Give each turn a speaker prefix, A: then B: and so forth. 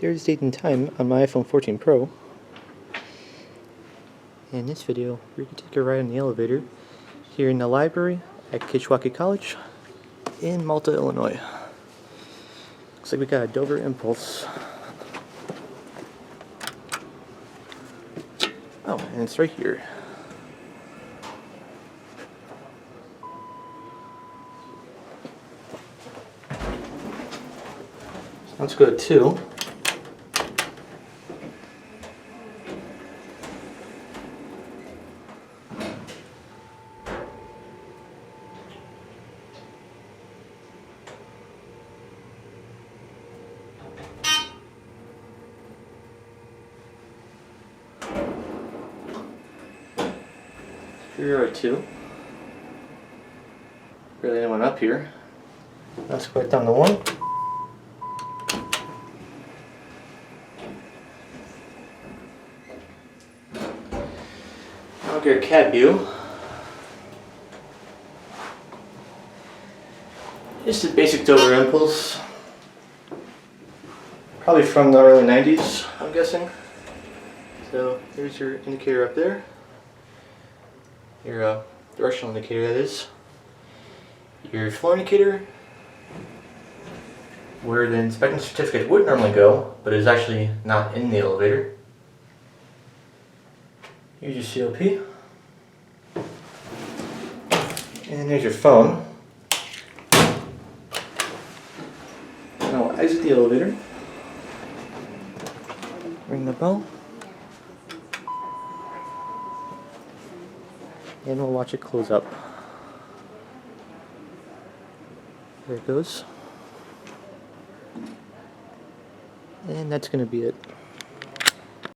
A: There's date and time on my iPhone 14 Pro. In this video, we're going to take a ride in the elevator here in the library at Kishwaukee College in Malta, Illinois. Looks like we got a Dover Impulse. Oh, and it's right here. So let's go to 2. Here are 2. Barely anyone up here. Let's go right down to 1. I'll get a cab view. Just a basic Dover Impulse. Probably from the early 90s, I'm guessing. So there's your indicator up there. Your directional indicator, that is. Your floor indicator, where the inspection certificate would normally go, but is actually not in the elevator. Here's your COP. And there's your phone. Now we'll exit the elevator. Ring the bell. And we'll watch it close up. There it goes. And that's going to be it.